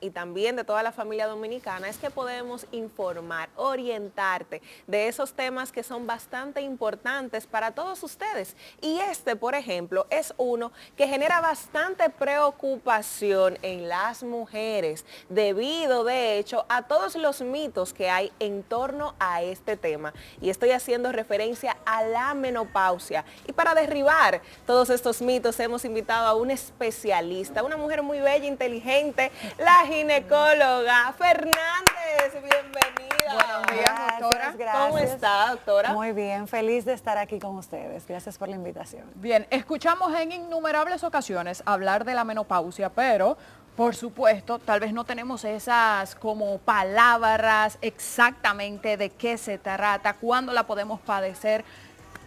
y también de toda la familia dominicana es que podemos informar, orientarte de esos temas que son bastante importantes para todos ustedes. Y este, por ejemplo, es uno que genera bastante preocupación en las mujeres, debido de hecho a todos los mitos que hay en torno a este tema. Y estoy haciendo referencia a la menopausia. Y para derribar todos estos mitos hemos invitado a una especialista, una mujer muy bella, inteligente, la ginecóloga Fernández. Bienvenida. Buenos días, doctora. Gracias. ¿Cómo está, doctora? Muy bien, feliz de estar aquí con ustedes. Gracias por la invitación. Bien, escuchamos en innumerables ocasiones hablar de la menopausia, pero por supuesto, tal vez no tenemos esas como palabras exactamente de qué se trata, cuándo la podemos padecer.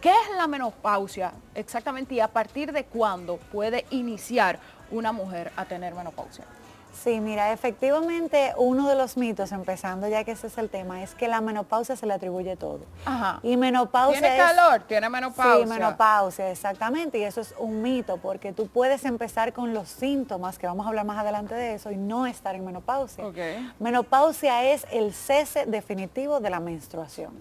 ¿Qué es la menopausia exactamente y a partir de cuándo puede iniciar una mujer a tener menopausia? Sí, mira, efectivamente uno de los mitos, empezando ya que ese es el tema, es que la menopausia se le atribuye todo. Ajá. Y menopausia ¿Tiene calor? ¿Tiene menopausia? Sí, menopausia, exactamente, y eso es un mito, porque tú puedes empezar con los síntomas, que vamos a hablar más adelante de eso, y no estar en menopausia. Okay. Menopausia es el cese definitivo de la menstruación.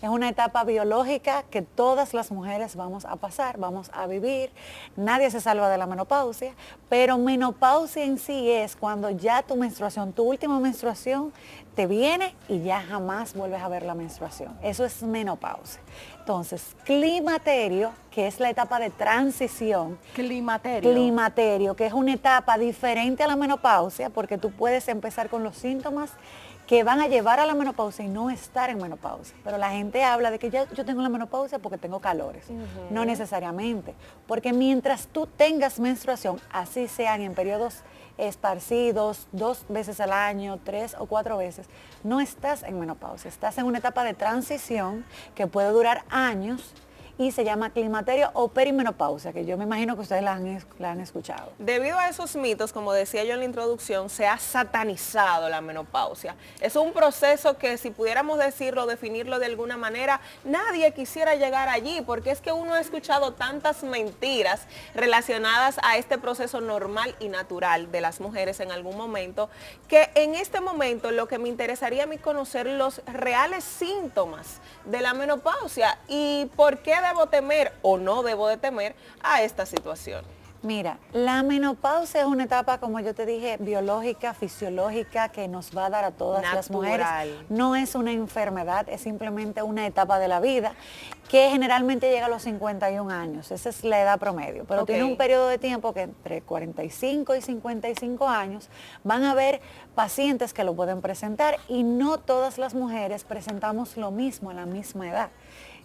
Es una etapa biológica que todas las mujeres vamos a pasar, vamos a vivir. Nadie se salva de la menopausia, pero menopausia en sí es cuando ya tu menstruación, tu última menstruación, te viene y ya jamás vuelves a ver la menstruación. Eso es menopausia. Entonces, climaterio, que es la etapa de transición. Climaterio. Climaterio, que es una etapa diferente a la menopausia, porque tú puedes empezar con los síntomas que van a llevar a la menopausia y no estar en menopausia. Pero la gente habla de que ya yo tengo la menopausia porque tengo calores. No necesariamente, porque mientras tú tengas menstruación, así sean en periodos esparcidos, 2 veces al año, 3 o 4 veces, no estás en menopausia, estás en una etapa de transición que puede durar años y se llama climaterio o perimenopausia, que yo me imagino que ustedes la han escuchado. Debido a esos mitos, como decía yo en la introducción, se ha satanizado la menopausia. Es un proceso que, si pudiéramos decirlo, definirlo de alguna manera, nadie quisiera llegar allí, porque es que uno ha escuchado tantas mentiras relacionadas a este proceso normal y natural de las mujeres en algún momento, que en este momento lo que me interesaría a mí conocer los reales síntomas de la menopausia y por qué debo temer o no debo de temer a esta situación. Mira, la menopausia es una etapa, como yo te dije, biológica, fisiológica, que nos va a dar a todas las mujeres. No es una enfermedad, es simplemente una etapa de la vida que generalmente llega a los 51 años. Esa es la edad promedio. Pero tiene un periodo de tiempo que entre 45 y 55 años van a haber pacientes que lo pueden presentar y no todas las mujeres presentamos lo mismo a la misma edad.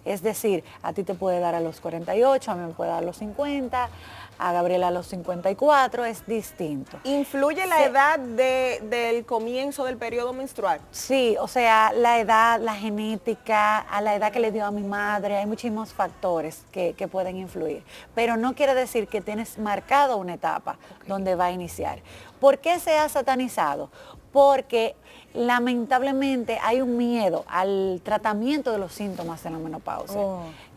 Es decir, a ti te puede dar a los 48, a mí me puede dar a los 50, a Gabriela a los 54, es distinto. ¿Influye la edad del comienzo del periodo menstrual? Sí, o sea, la edad, la genética, a la edad que le dio a mi madre, hay muchísimos factores que pueden influir. Pero no quiere decir que tienes marcado una etapa donde va a iniciar. ¿Por qué se ha satanizado? Porque lamentablemente hay un miedo al tratamiento de los síntomas de la menopausia.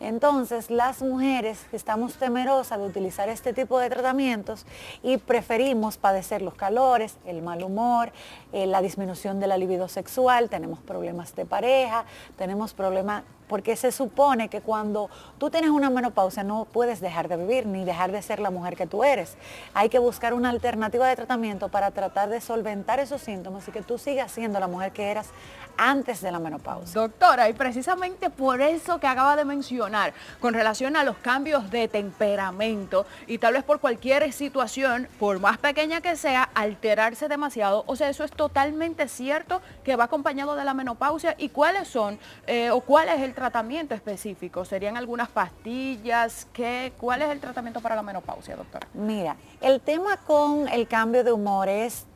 Entonces, las mujeres estamos temerosas de utilizar este tipo de tratamientos y preferimos padecer los calores, el mal humor, la disminución de la libido sexual, tenemos problemas de pareja, tenemos problemas porque se supone que cuando tú tienes una menopausia no puedes dejar de vivir ni dejar de ser la mujer que tú eres. Hay que buscar una alternativa de tratamiento para tratar de solventar esos síntomas y que tú sigas siendo la mujer que eras antes de la menopausia. Doctora, y precisamente por eso que acaba de mencionar, con relación a los cambios de temperamento y tal vez por cualquier situación, por más pequeña que sea, alterarse demasiado, o sea, eso es totalmente cierto que va acompañado de la menopausia. ¿Y cuáles son o cuál es el tratamiento específico? ¿Serían algunas pastillas? ¿Cuál es el tratamiento para la menopausia, doctora? Mira, el tema con el cambio de humor es,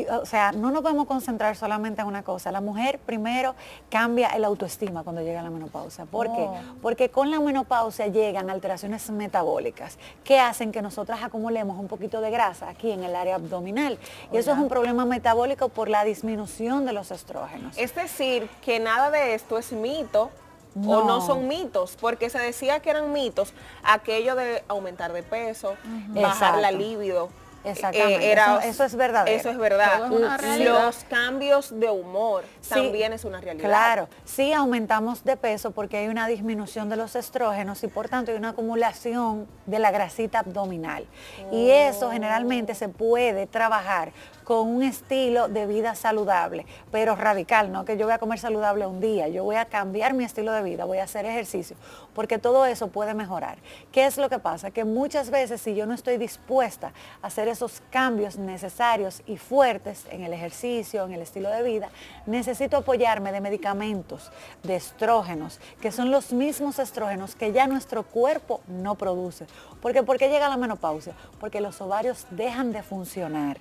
o sea, no nos podemos concentrar solamente en una cosa. La mujer primero cambia el autoestima cuando llega la menopausia. ¿Por qué? Porque con la menopausia llegan alteraciones metabólicas que hacen que nosotras acumulemos un poquito de grasa aquí en el área abdominal. Y eso es un problema metabólico por la disminución de los estrógenos. Es decir, que nada de esto es mito. O no son mitos, porque se decía que eran mitos aquello de aumentar de peso, bajar la libido. Exactamente, eso es verdadero. Eso es verdad. Todo es una realidad. Los cambios de humor Sí, también es una realidad. Claro, sí aumentamos de peso porque hay una disminución de los estrógenos y por tanto hay una acumulación de la grasita abdominal. Y eso generalmente se puede trabajar con un estilo de vida saludable, pero radical, no que yo voy a comer saludable un día, yo voy a cambiar mi estilo de vida, voy a hacer ejercicio, porque todo eso puede mejorar. ¿Qué es lo que pasa? Que muchas veces si yo no estoy dispuesta a hacer esos cambios necesarios y fuertes en el ejercicio, en el estilo de vida, necesito apoyarme de medicamentos, de estrógenos, que son los mismos estrógenos que ya nuestro cuerpo no produce. ¿Por qué llega la menopausia? Porque los ovarios dejan de funcionar.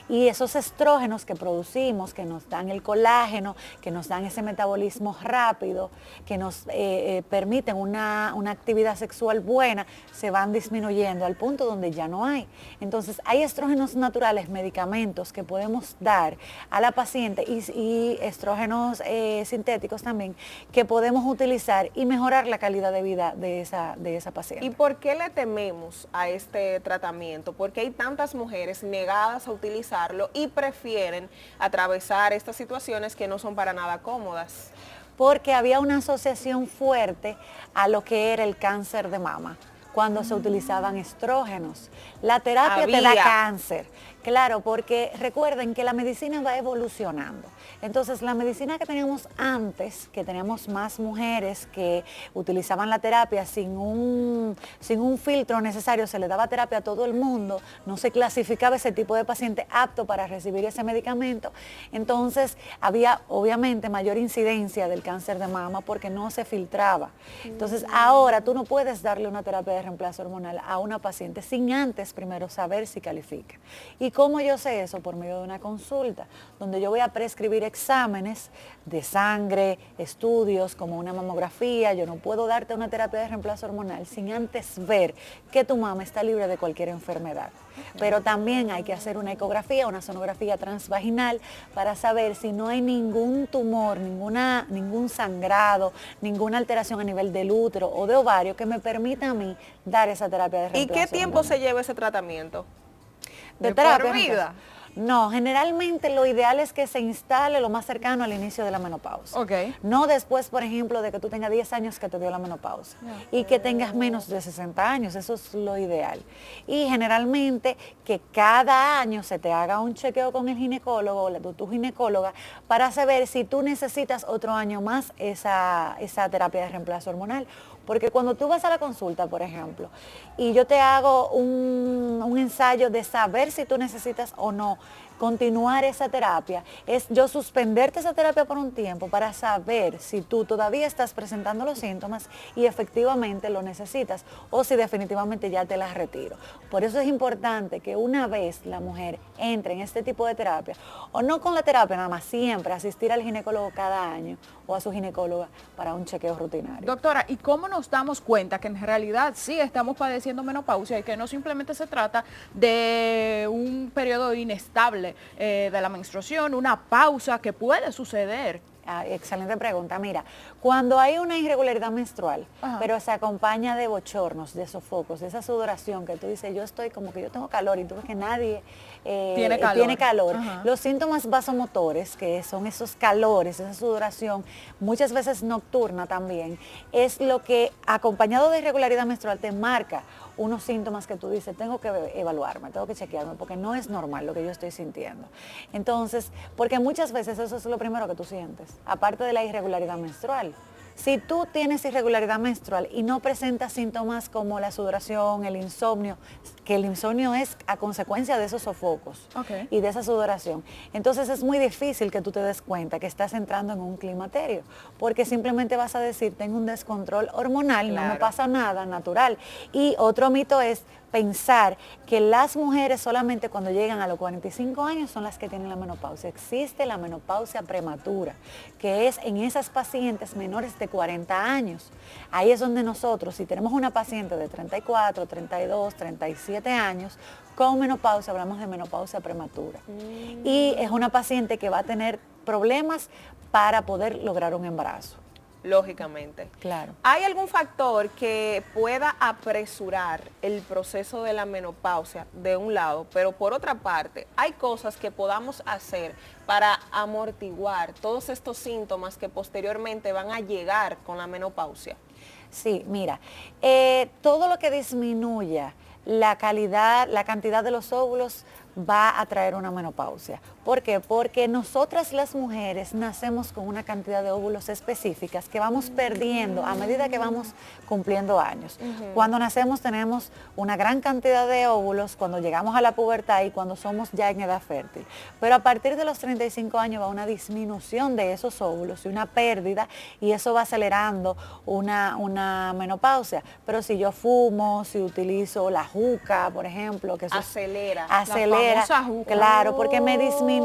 Y esos estrógenos que producimos, que nos dan el colágeno, que nos dan ese metabolismo rápido, que nos permiten una actividad sexual buena, se van disminuyendo al punto donde ya no hay. Entonces hay estrógenos naturales, medicamentos que podemos dar a la paciente y estrógenos sintéticos también que podemos utilizar y mejorar la calidad de vida de esa paciente. ¿Y por qué le tememos a este tratamiento? Porque hay tantas mujeres negadas a utilizarlo y prefieren atravesar estas situaciones que no son para nada cómodas. Porque había una asociación fuerte a lo que era el cáncer de mama cuando se utilizaban estrógenos. La terapia te da cáncer, claro, porque recuerden que la medicina va evolucionando. Entonces, la medicina que teníamos antes, que teníamos más mujeres que utilizaban la terapia sin un filtro necesario, se le daba terapia a todo el mundo, no se clasificaba ese tipo de paciente apto para recibir ese medicamento. Entonces, había obviamente mayor incidencia del cáncer de mama porque no se filtraba. Entonces, ahora tú no puedes darle una terapia de reemplazo hormonal a una paciente sin antes primero saber si califica. ¿Y cómo yo sé eso? Por medio de una consulta, donde yo voy a prescribir exámenes de sangre, estudios como una mamografía. Yo no puedo darte una terapia de reemplazo hormonal sin antes ver que tu mama está libre de cualquier enfermedad. Pero también hay que hacer una ecografía, una sonografía transvaginal para saber si no hay ningún tumor, ningún sangrado, ninguna alteración a nivel del útero o de ovario que me permita a mí dar esa terapia de reemplazo. ¿Y qué tiempo hormonal. se lleva ese tratamiento? ¿De por terapia? vida? No, generalmente lo ideal es que se instale lo más cercano al inicio de la menopausia. Ok. No después, por ejemplo, de que tú tengas 10 años que te dio la menopausia y que tengas menos de 60 años, eso es lo ideal. Y generalmente que cada año se te haga un chequeo con el ginecólogo o tu ginecóloga para saber si tú necesitas otro año más esa terapia de reemplazo hormonal. Porque cuando tú vas a la consulta, por ejemplo, y yo te hago un ensayo de saber si tú necesitas o no continuar esa terapia, es yo suspenderte esa terapia por un tiempo para saber si tú todavía estás presentando los síntomas y efectivamente lo necesitas o si definitivamente ya te las retiro. Por eso es importante que una vez la mujer entre en este tipo de terapia, o no con la terapia nada más, siempre asistir al ginecólogo cada año o a su ginecóloga para un chequeo rutinario. Doctora, ¿y cómo nos damos cuenta que en realidad sí estamos padeciendo menopausia y que no simplemente se trata de un periodo inestable de la menstruación, una pausa que puede suceder? Excelente pregunta. Mira, cuando hay una irregularidad menstrual, Ajá. pero se acompaña de bochornos, de sofocos, de esa sudoración que tú dices, yo estoy como que yo tengo calor y tú ves que nadie tiene calor. Ajá. Los síntomas vasomotores, que son esos calores, esa sudoración, muchas veces nocturna también, es lo que acompañado de irregularidad menstrual te marca unos síntomas que tú dices, tengo que evaluarme, tengo que chequearme, porque no es normal lo que yo estoy sintiendo. Entonces, porque muchas veces eso es lo primero que tú sientes, aparte de la irregularidad menstrual. Si tú tienes irregularidad menstrual y no presentas síntomas como la sudoración, el insomnio, que el insomnio es a consecuencia de esos sofocos y de esa sudoración, entonces es muy difícil que tú te des cuenta que estás entrando en un climaterio, porque simplemente vas a decir, tengo un descontrol hormonal, no me pasa nada, natural. Y otro mito es pensar que las mujeres solamente cuando llegan a los 45 años son las que tienen la menopausia. Existe la menopausia prematura, que es en esas pacientes menores de 40 años. Ahí es donde nosotros, si tenemos una paciente de 34, 32, 37 años, con menopausia, hablamos de menopausia prematura. Y es una paciente que va a tener problemas para poder lograr un embarazo. lógicamente. Claro. ¿Hay algún factor que pueda apresurar el proceso de la menopausia de un lado, pero por otra parte, hay cosas que podamos hacer para amortiguar todos estos síntomas que posteriormente van a llegar con la menopausia? Sí, mira, todo lo que disminuya la calidad, la cantidad de los óvulos va a traer una menopausia. ¿Por qué? Porque nosotras las mujeres nacemos con una cantidad de óvulos específicas que vamos perdiendo a medida que vamos cumpliendo años. Cuando nacemos tenemos una gran cantidad de óvulos cuando llegamos a la pubertad y cuando somos ya en edad fértil. Pero a partir de los 35 años va una disminución de esos óvulos y una pérdida, y eso va acelerando una menopausia. Pero si yo fumo, si utilizo la juca, por ejemplo, que eso acelera. Acelera, claro, porque me disminuye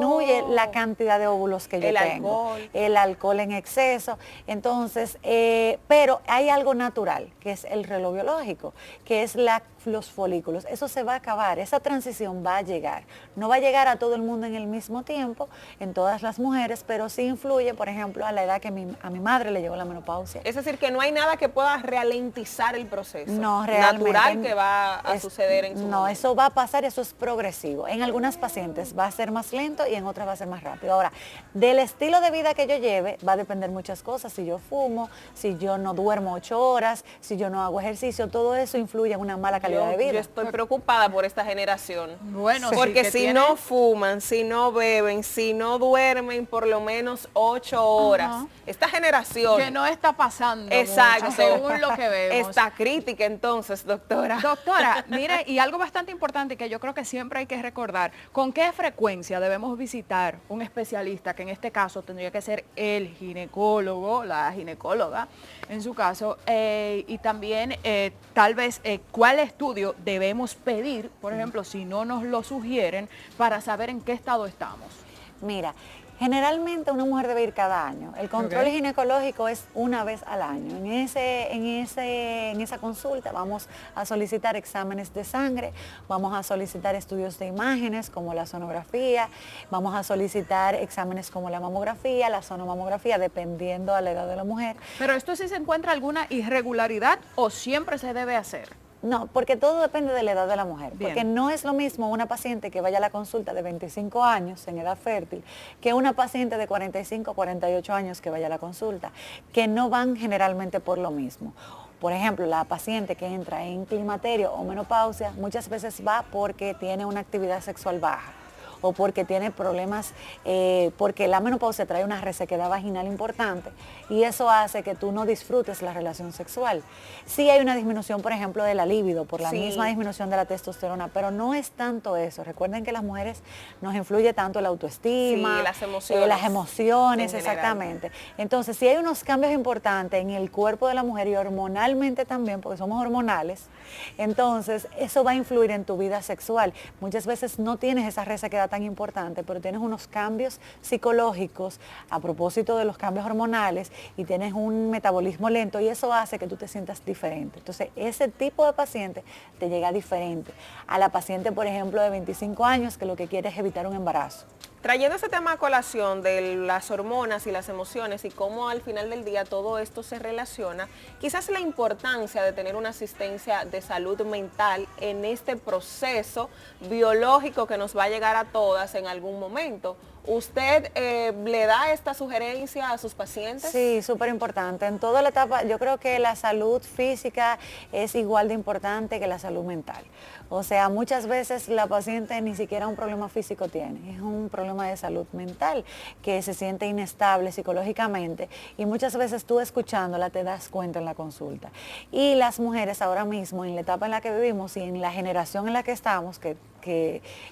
la cantidad de óvulos que yo tengo. El alcohol en exceso. Entonces, pero hay algo natural, que es el reloj biológico, que es los folículos. Eso se va a acabar, esa transición va a llegar. No va a llegar a todo el mundo en el mismo tiempo, en todas las mujeres, pero sí influye, por ejemplo, a la edad que a mi madre le llegó la menopausia. Es decir, que no hay nada que pueda ralentizar el proceso. No, realmente. Natural que va a suceder en su momento. Eso va a pasar, eso es progresivo. En algunas pacientes va a ser más lento y en otras va a ser más rápido. Ahora, del estilo de vida que yo lleve, va a depender muchas cosas. Si yo fumo, si yo no duermo 8 horas, si yo no hago ejercicio, todo eso influye en una mala calidad de vida. Yo estoy preocupada por esta generación. Bueno, porque si no fuman, si no beben, si no duermen por lo menos 8 horas, esta generación que no está pasando. Exacto. Mucho, según lo que vemos. Está crítica entonces, doctora. Doctora, mire, y algo bastante importante que yo creo que siempre hay que recordar, ¿con qué frecuencia debemos visitar un especialista, que en este caso tendría que ser el ginecólogo, la ginecóloga, en su caso, y también tal vez cuál estudio debemos pedir, por ejemplo, si no nos lo sugieren, para saber en qué estado estamos? Mira, generalmente una mujer debe ir cada año. El control ginecológico es una vez al año. En esa consulta vamos a solicitar exámenes de sangre, vamos a solicitar estudios de imágenes como la sonografía, vamos a solicitar exámenes como la mamografía, la sonomamografía, dependiendo de la edad de la mujer. Pero esto sí se encuentra alguna irregularidad o siempre se debe hacer. No, porque todo depende de la edad de la mujer. Bien. Porque no es lo mismo una paciente que vaya a la consulta de 25 años en edad fértil que una paciente de 45 o 48 años que vaya a la consulta, que no van generalmente por lo mismo. Por ejemplo, la paciente que entra en climaterio o menopausia muchas veces va porque tiene una actividad sexual baja, o porque tiene problemas, porque la menopausia trae una resequedad vaginal importante y eso hace que tú no disfrutes la relación sexual. Sí hay una disminución, por ejemplo, de la libido por la misma disminución de la testosterona, pero no es tanto eso. Recuerden que las mujeres nos influye tanto la autoestima, las emociones, exactamente. Entonces, si hay unos cambios importantes en el cuerpo de la mujer y hormonalmente también, porque somos hormonales, entonces eso va a influir en tu vida sexual. Muchas veces no tienes esa resequedad tan importante, pero tienes unos cambios psicológicos a propósito de los cambios hormonales y tienes un metabolismo lento y eso hace que tú te sientas diferente. Entonces, ese tipo de paciente te llega diferente a la paciente, por ejemplo, de 25 años que lo que quiere es evitar un embarazo. Trayendo ese tema a colación de las hormonas y las emociones y cómo al final del día todo esto se relaciona, quizás la importancia de tener una asistencia de salud mental en este proceso biológico que nos va a llegar a todas en algún momento. ¿Usted le da esta sugerencia a sus pacientes? Sí, súper importante. En toda la etapa, yo creo que la salud física es igual de importante que la salud mental. O sea, muchas veces la paciente ni siquiera un problema físico tiene, es un problema de salud mental, que se siente inestable psicológicamente y muchas veces tú escuchándola te das cuenta en la consulta. Y las mujeres ahora mismo, en la etapa en la que vivimos y en la generación en la que estamos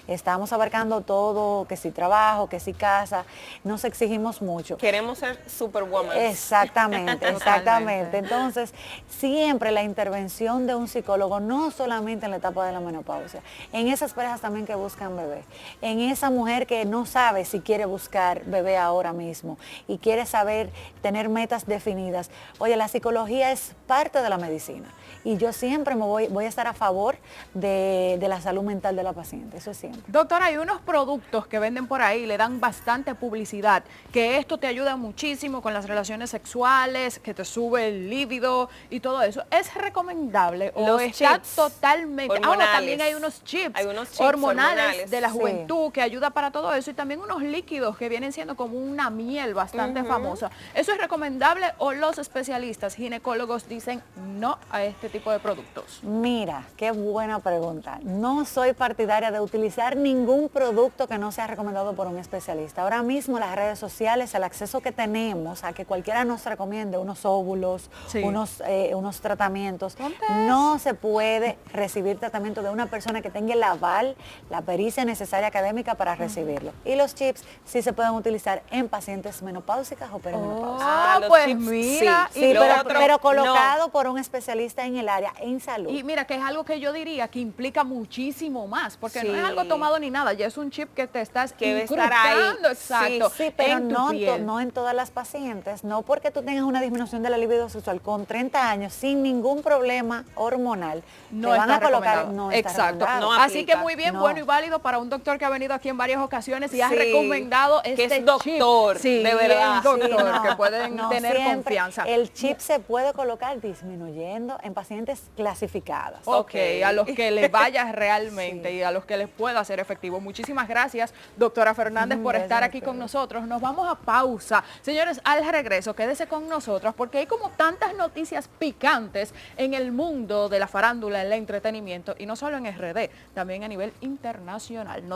estamos abarcando todo, que si trabajo, que si casa, nos exigimos mucho. Queremos ser superwoman. Exactamente, exactamente. Entonces, siempre la intervención de un psicólogo, no solamente en la etapa de la menopausia, en esas parejas también que buscan bebé, en esa mujer que no sabe si quiere buscar bebé ahora mismo y quiere saber, tener metas definidas. Oye, la psicología es parte de la medicina y yo siempre voy a estar a favor de la salud mental de la paciente. paciente, eso siempre. Doctora, hay unos productos que venden por ahí, le dan bastante publicidad, que esto te ayuda muchísimo con las relaciones sexuales, que te sube el líbido y todo eso. ¿Es recomendable o Los está chips totalmente? hormonales. También hay unos chips, Hay unos chips hormonales de la Sí. juventud que ayuda para todo eso y también unos líquidos que vienen siendo como una miel bastante famosa. ¿Eso es recomendable o los especialistas ginecólogos dicen no a este tipo de productos? Mira, qué buena pregunta. No soy partidaria de utilizar ningún producto que no sea recomendado por un especialista. Ahora mismo las redes sociales, el acceso que tenemos a que cualquiera nos recomiende unos óvulos, Sí. unos tratamientos, Ponte no se puede recibir tratamiento de una persona que tenga el aval, la pericia necesaria académica para recibirlo. Y los chips sí se pueden utilizar en pacientes menopáusicas o perimenopáusicas. los Pues chips, mira, sí. Sí, y lo pero, otro, pero no. colocado por un especialista en el área, en salud. Y mira, que es algo que yo diría que implica muchísimo más, porque no es Sí. algo tomado ni nada, ya es un chip que te estás Que debe estar ahí. incrustando, exacto, Sí, pero en tu no, piel. no en todas las pacientes, no porque tú tengas una disminución de la libido sexual con 30 años sin ningún problema hormonal, No te van está a colocar, recomendado. no está Exacto. recomendado. No Así que aplica. muy bien, No. bueno y válido para un doctor que ha venido aquí en varias ocasiones y ha Sí, recomendado que este es doctor, chip. Sí, de verdad. bien, Sí, doctor, no, que pueden no, tener siempre confianza. El chip se puede colocar disminuyendo en pacientes clasificadas. Ok, a los que les vaya realmente Sí. y a los que les pueda ser efectivo. Muchísimas gracias, doctora Fernández, por Gracias estar a aquí con ustedes. nosotros. Nos vamos a pausa. Señores, al regreso, quédese con nosotros porque hay como tantas noticias picantes en el mundo de la farándula, el entretenimiento y no solo en RD, también a nivel internacional.